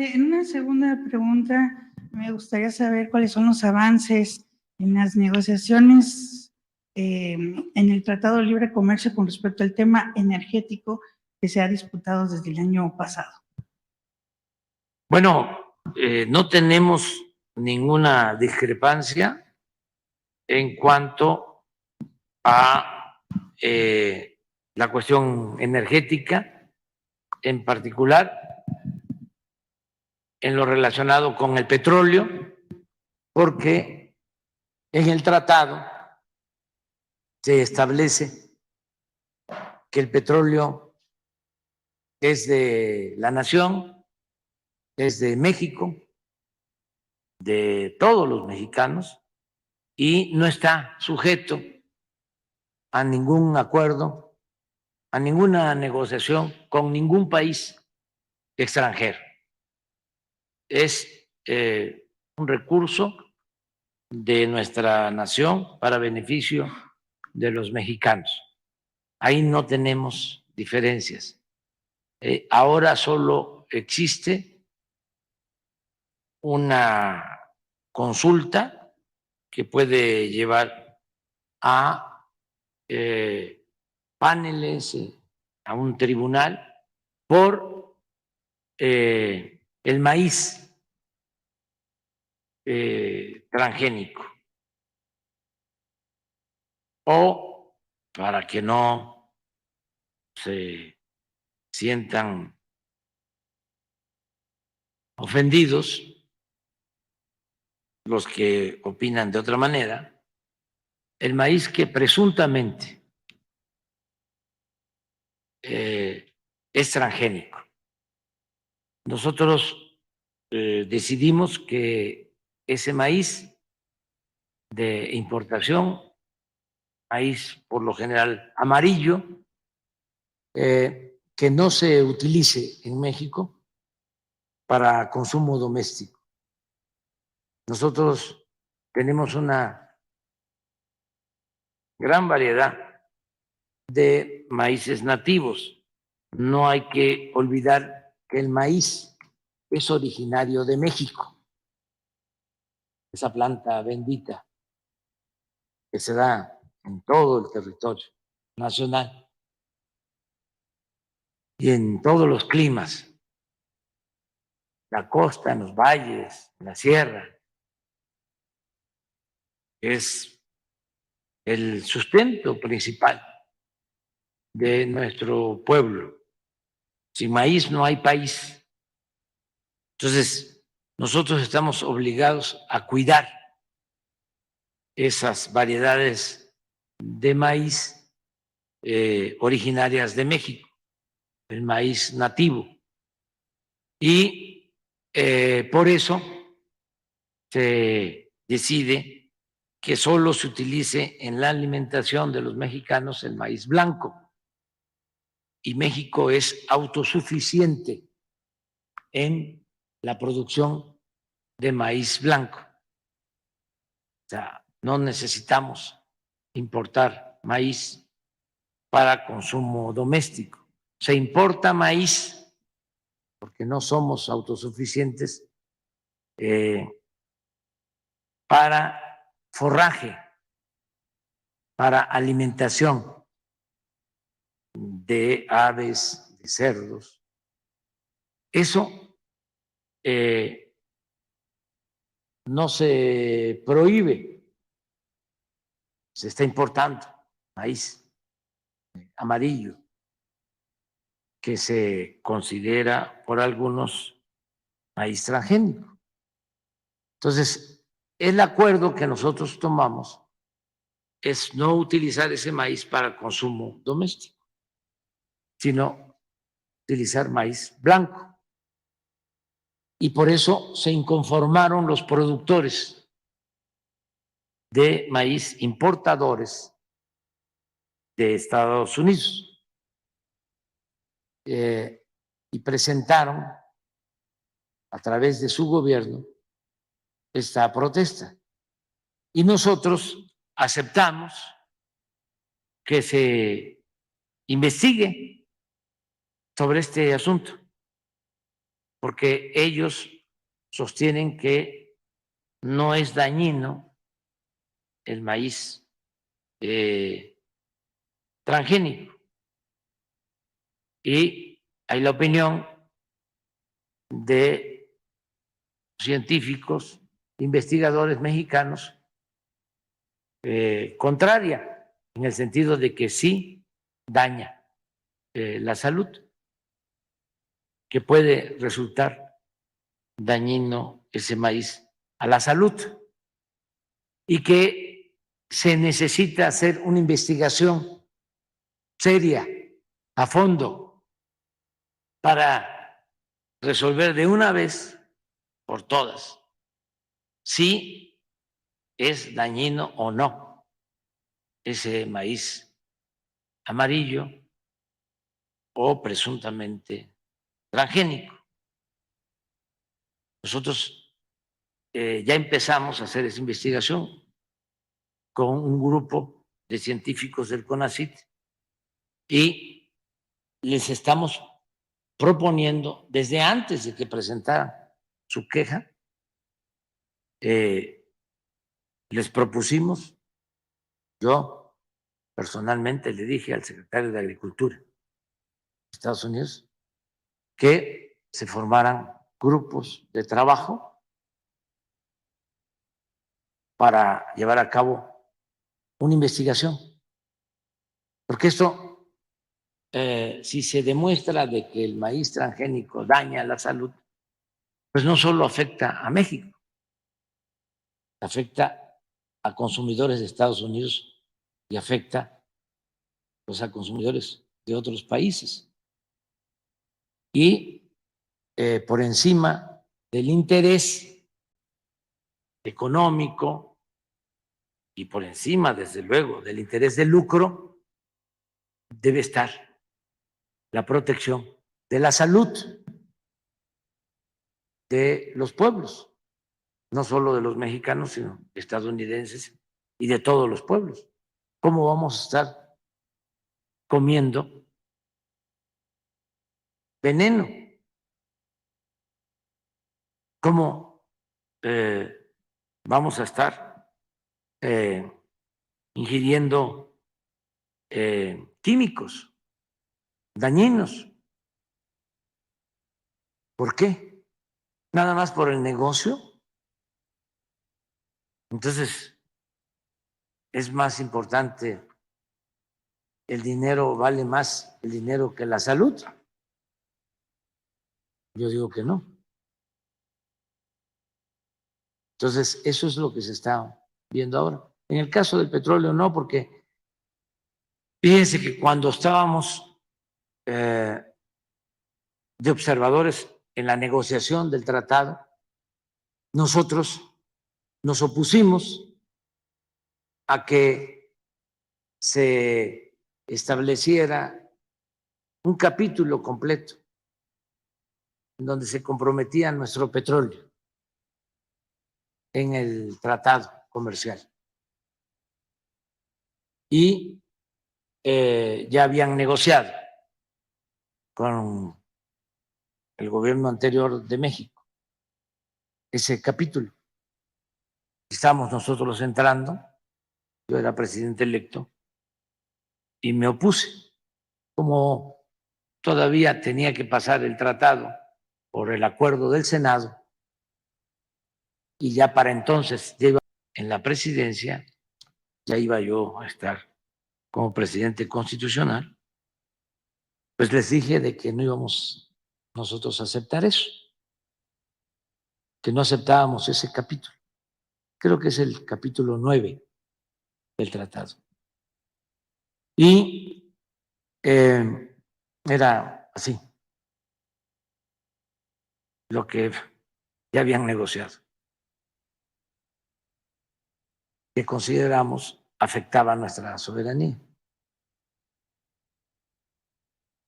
presidente. En una segunda pregunta, me gustaría saber cuáles son los avances en las negociaciones en el Tratado de Libre Comercio con respecto al tema energético que se ha disputado desde el año pasado. Bueno, no tenemos ninguna discrepancia en cuanto a la cuestión energética, en particular en lo relacionado con el petróleo, porque en el tratado se establece que el petróleo es de la nación, es de México, de todos los mexicanos, y no está sujeto a ningún acuerdo, a ninguna negociación con ningún país extranjero. Es un recurso de nuestra nación para beneficio de los mexicanos. Ahí no tenemos diferencias. Ahora solo existe una consulta que puede llevar a paneles, a un tribunal, por el maíz transgénico, o para que no se sientan ofendidos los que opinan de otra manera, el maíz que presuntamente es transgénico. Nosotros decidimos que ese maíz de importación, maíz por lo general amarillo, que no se utilice en México para consumo doméstico. Nosotros tenemos una gran variedad de maíces nativos. No hay que olvidar que el maíz es originario de México, esa planta bendita que se da en todo el territorio nacional y en todos los climas, la costa, en los valles, en la sierra. Es el sustento principal de nuestro pueblo. Sin maíz no hay país. Entonces, nosotros estamos obligados a cuidar esas variedades de maíz originarias de México, el maíz nativo. Y por eso se decide que solo se utilice en la alimentación de los mexicanos el maíz blanco. Y México es autosuficiente en la producción de maíz blanco. O sea, no necesitamos importar maíz para consumo doméstico. Se importa maíz porque no somos autosuficientes para forraje, para alimentación de aves, de cerdos. Eso no se prohíbe, se está importando maíz amarillo, que se considera por algunos maíz transgénico. Entonces, el acuerdo que nosotros tomamos es no utilizar ese maíz para consumo doméstico, sino utilizar maíz blanco. Y por eso se inconformaron los productores de maíz importadores de Estados Unidos y presentaron a través de su gobierno esta protesta. Y nosotros aceptamos que se investigue sobre este asunto. porque ellos sostienen que no es dañino el maíz transgénico. Y hay la opinión de científicos, investigadores mexicanos, contraria, en el sentido de que sí daña la salud, que puede resultar dañino ese maíz a la salud y que se necesita hacer una investigación seria, a fondo, para resolver de una vez por todas si es dañino o no ese maíz amarillo o presuntamente transgénico. Nosotros ya empezamos a hacer esa investigación con un grupo de científicos del CONACYT y les estamos proponiendo desde antes de que presentaran su queja, les propusimos, yo personalmente le dije al secretario de Agricultura de Estados Unidos que se formaran grupos de trabajo para llevar a cabo una investigación. Porque esto, si se demuestra de que el maíz transgénico daña la salud, pues no solo afecta a México, afecta a consumidores de Estados Unidos y afecta pues, a consumidores de otros países. Y por encima del interés económico y por encima, desde luego, del interés de lucro, debe estar la protección de la salud de los pueblos, no solo de los mexicanos, sino estadounidenses y de todos los pueblos. ¿Cómo vamos a estar comiendo veneno? ¿Cómo vamos a estar ingiriendo químicos dañinos? ¿Por qué? ¿Nada más por el negocio? Entonces, es más importante, el dinero vale más el dinero que la salud. Yo digo que no. Entonces, eso es lo que se está viendo ahora. En el caso del petróleo no, porque fíjense que cuando estábamos de observadores en la negociación del tratado, nosotros nos opusimos a que se estableciera un capítulo completo en donde se comprometía nuestro petróleo en el tratado comercial. Y ya habían negociado con el gobierno anterior de México ese capítulo. Estamos nosotros entrando, yo era presidente electo, y me opuse. Como todavía tenía que pasar el tratado por el acuerdo del Senado, y ya para entonces ya iba en la presidencia, ya iba yo a estar como presidente constitucional, pues les dije de que no íbamos nosotros a aceptar eso, que no aceptábamos ese capítulo. Creo que es el capítulo 9 del tratado. Y era así lo que ya habían negociado, que consideramos afectaba nuestra soberanía.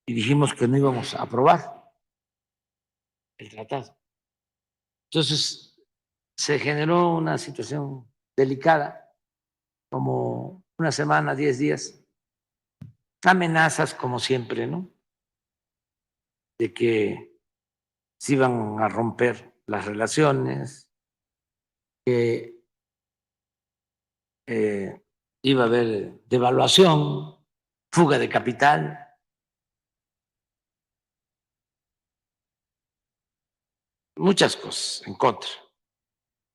Y dijimos que no íbamos a aprobar el tratado. Entonces se generó una situación delicada, como una semana, 10 días, amenazas como siempre, ¿no? De que se iban a romper las relaciones, que iba a haber devaluación, fuga de capital. Muchas cosas en contra,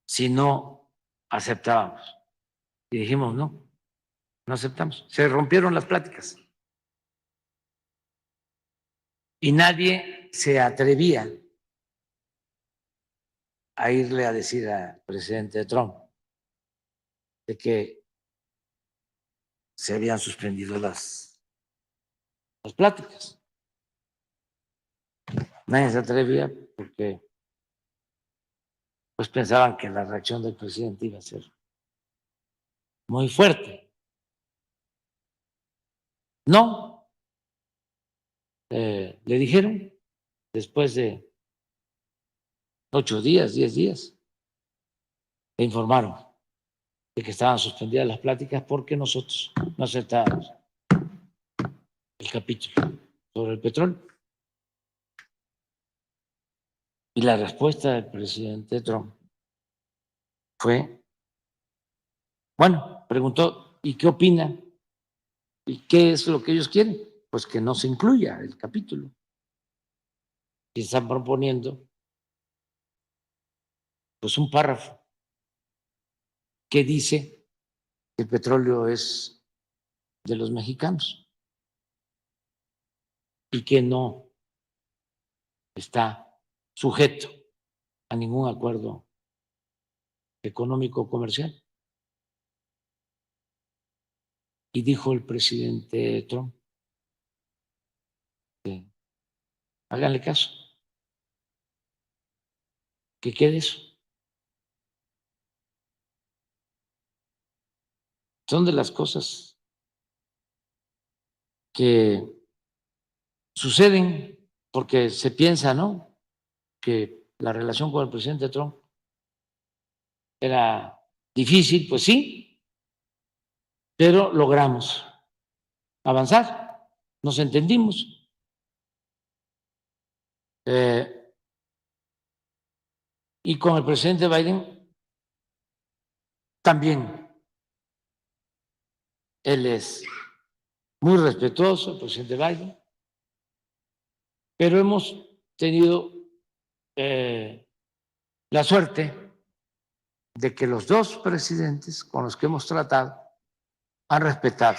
si no aceptábamos. Y dijimos, no, no aceptamos. Se rompieron las pláticas. Y nadie se atrevía a irle a decir al presidente Trump de que se habían suspendido las pláticas. Nadie se atrevía porque pues pensaban que la reacción del presidente iba a ser muy fuerte. No, le dijeron después de 8 días, 10 días, le informaron de que estaban suspendidas las pláticas porque nosotros no aceptábamos el capítulo sobre el petróleo. Y la respuesta del presidente Trump fue, bueno, preguntó, ¿y qué opina? ¿Y qué es lo que ellos quieren? Pues que no se incluya el capítulo. Y están proponiendo pues un párrafo que dice que el petróleo es de los mexicanos y que no está sujeto a ningún acuerdo económico comercial. Y dijo el presidente Trump que háganle caso, que quede eso. Son de las cosas que suceden porque se piensa, ¿no?, que la relación con el presidente Trump era difícil, pues sí, pero logramos avanzar, nos entendimos. Y con el presidente Biden también. Él es muy respetuoso, el presidente Biden, pero hemos tenido la suerte de que los dos presidentes con los que hemos tratado han respetado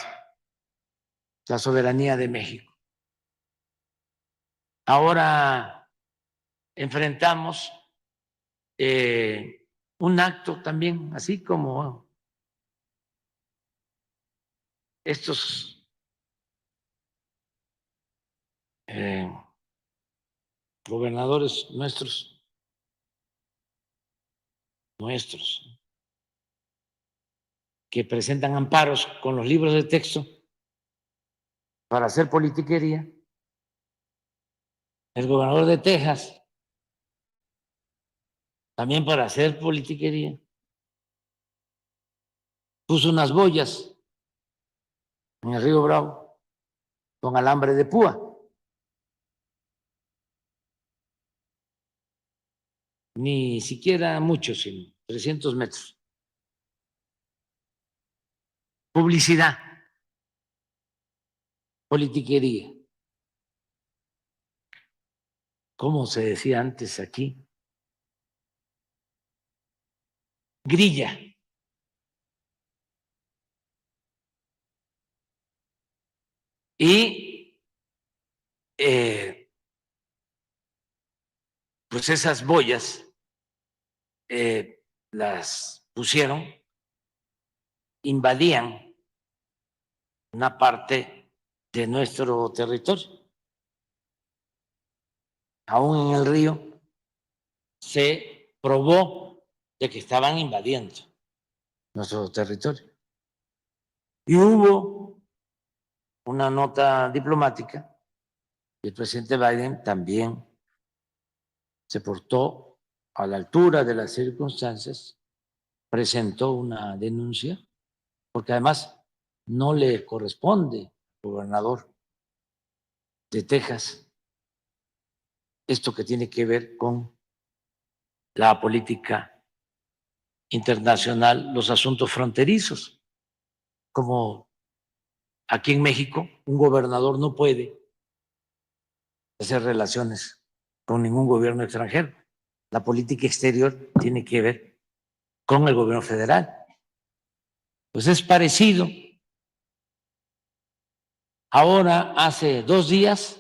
la soberanía de México. Ahora enfrentamos un acto también, así como estos gobernadores nuestros, que presentan amparos con los libros de texto para hacer politiquería. El gobernador de Texas, también para hacer politiquería, puso unas boyas en el río Bravo con alambre de púa. Ni siquiera mucho, sino 300 metros. Publicidad, politiquería. ¿Cómo se decía antes aquí? Grilla. Y pues esas boyas las pusieron, invadían una parte de nuestro territorio. Aún en el río se probó de que estaban invadiendo nuestro territorio. Y hubo una nota diplomática y el presidente Biden también se portó a la altura de las circunstancias, presentó una denuncia, porque además no le corresponde al gobernador de Texas esto que tiene que ver con la política internacional, los asuntos fronterizos, como aquí en México un gobernador no puede hacer relaciones con ningún gobierno extranjero. La política exterior tiene que ver con el gobierno federal. Pues es parecido. Ahora, hace 2 días,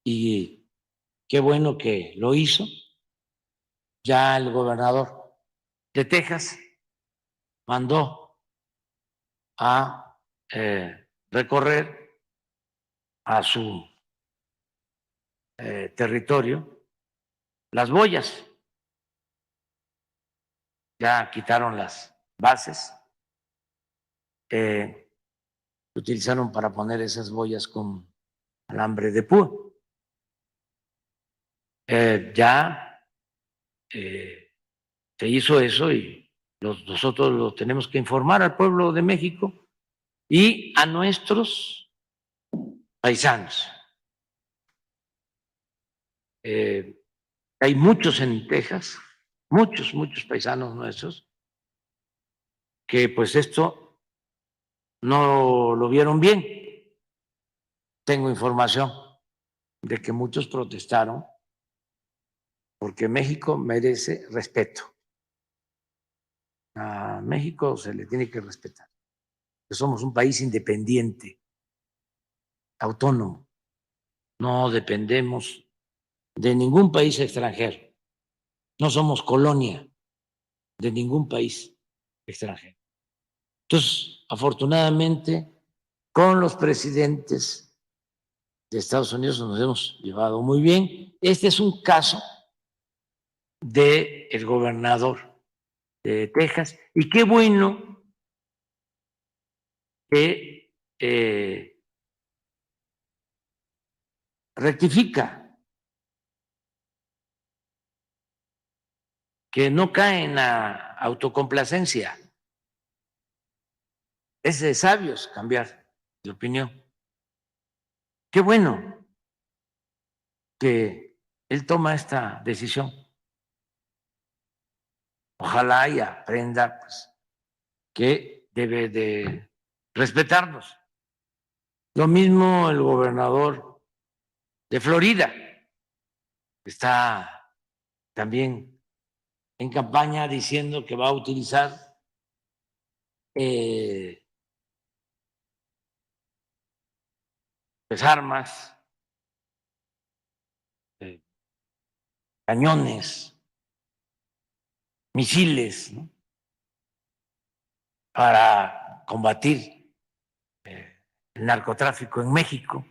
y qué bueno que lo hizo, ya el gobernador de Texas mandó a recorrer a su territorio las boyas. Ya quitaron las bases, utilizaron para poner esas boyas con alambre de púa. Ya se hizo eso y nosotros lo tenemos que informar al pueblo de México y a nuestros paisanos. Hay muchos en Texas, muchos paisanos nuestros, que pues esto no lo vieron bien. Tengo información de que muchos protestaron porque México merece respeto. A México se le tiene que respetar. Somos un país independiente, autónomo. No dependemos de ningún país extranjero. No somos colonia de ningún país extranjero. Entonces, afortunadamente, con los presidentes de Estados Unidos nos hemos llevado muy bien. Este es un caso del gobernador de Texas y qué bueno que rectifica, que no cae en la autocomplacencia. Es de sabios cambiar de opinión. Qué bueno que él toma esta decisión. Ojalá y aprenda pues, que debe de respetarnos. Lo mismo el gobernador de Florida está también en campaña diciendo que va a utilizar pues armas, cañones, misiles, ¿no? Para combatir el narcotráfico en México.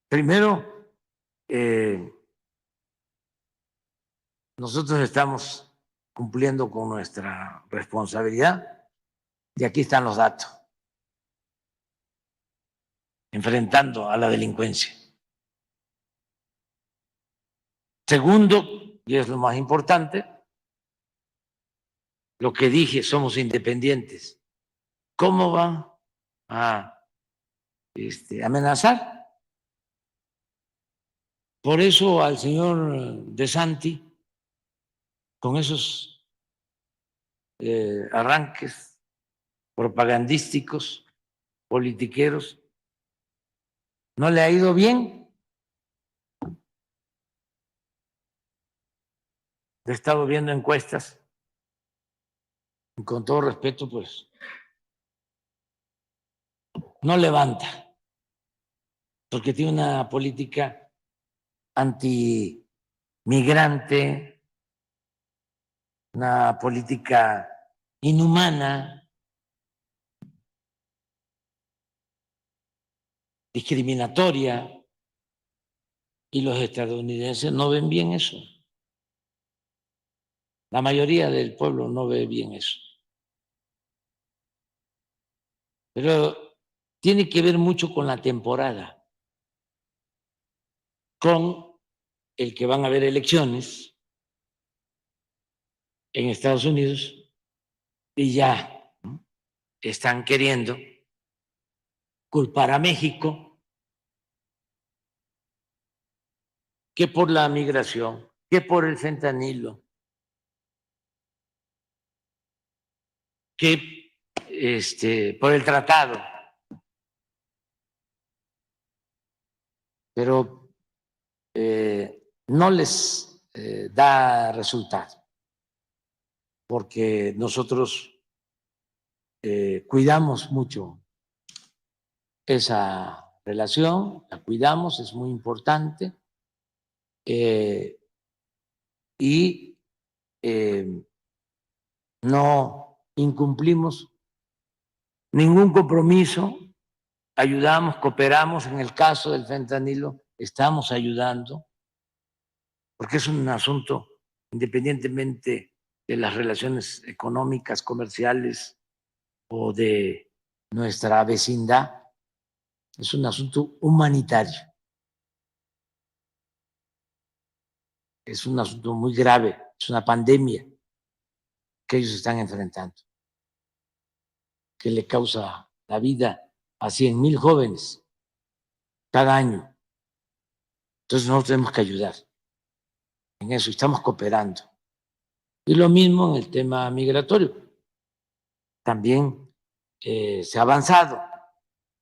Primero, nosotros estamos cumpliendo con nuestra responsabilidad y aquí están los datos, enfrentando a la delincuencia. Segundo, y es lo más importante, lo que dije, somos independientes. ¿Cómo van a amenazar? Por eso al señor De Santi, con esos arranques propagandísticos, politiqueros, no le ha ido bien. He estado viendo encuestas y con todo respeto, pues no levanta, porque tiene una política antimigrante, una política inhumana, discriminatoria, y los estadounidenses no ven bien eso. La mayoría del pueblo no ve bien eso. Pero tiene que ver mucho con la temporada, con el que van a haber elecciones en Estados Unidos y ya, ¿no?, están queriendo culpar a México, que por la migración, que por el fentanilo, que por el tratado. Pero no les da resultado, porque nosotros cuidamos mucho esa relación, la cuidamos, es muy importante, y no incumplimos ningún compromiso, ayudamos, cooperamos. En el caso del fentanilo estamos ayudando, porque es un asunto, independientemente de las relaciones económicas, comerciales o de nuestra vecindad, es un asunto humanitario. Es un asunto muy grave, es una pandemia que ellos están enfrentando, que le causa la vida a 100,000 jóvenes cada año. Entonces nosotros tenemos que ayudar en eso, estamos cooperando. Y lo mismo en el tema migratorio. También se ha avanzado,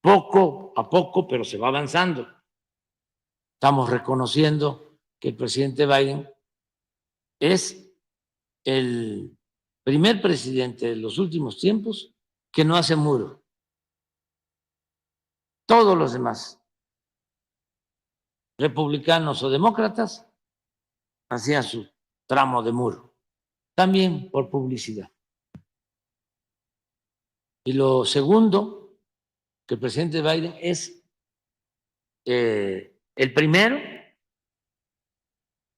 poco a poco, pero se va avanzando. Estamos reconociendo que el presidente Biden es el primer presidente de los últimos tiempos que no hace muro. Todos los demás, republicanos o demócratas, hacían su tramo de muro, también por publicidad. Y lo segundo, que el presidente Biden es el primero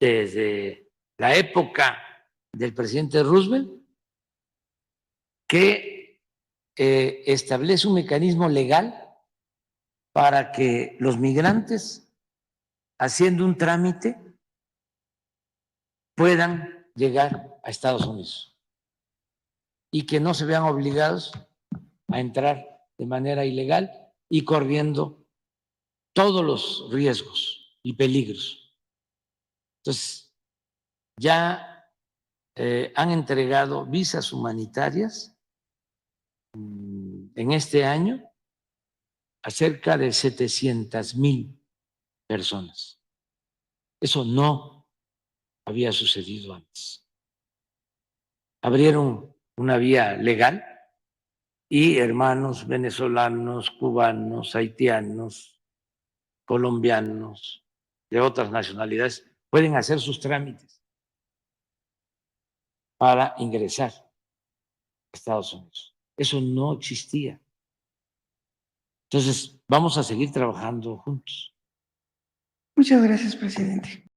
desde la época del presidente Roosevelt que establece un mecanismo legal para que los migrantes, haciendo un trámite, puedan llegar a Estados Unidos y que no se vean obligados a entrar de manera ilegal y corriendo todos los riesgos y peligros. Entonces, ya han entregado visas humanitarias en este año a cerca de 700,000 personas. Eso no había sucedido antes. Abrieron una vía legal y hermanos venezolanos, cubanos, haitianos, colombianos, de otras nacionalidades, pueden hacer sus trámites para ingresar a Estados Unidos. Eso no existía. Entonces, vamos a seguir trabajando juntos. Muchas gracias, presidente.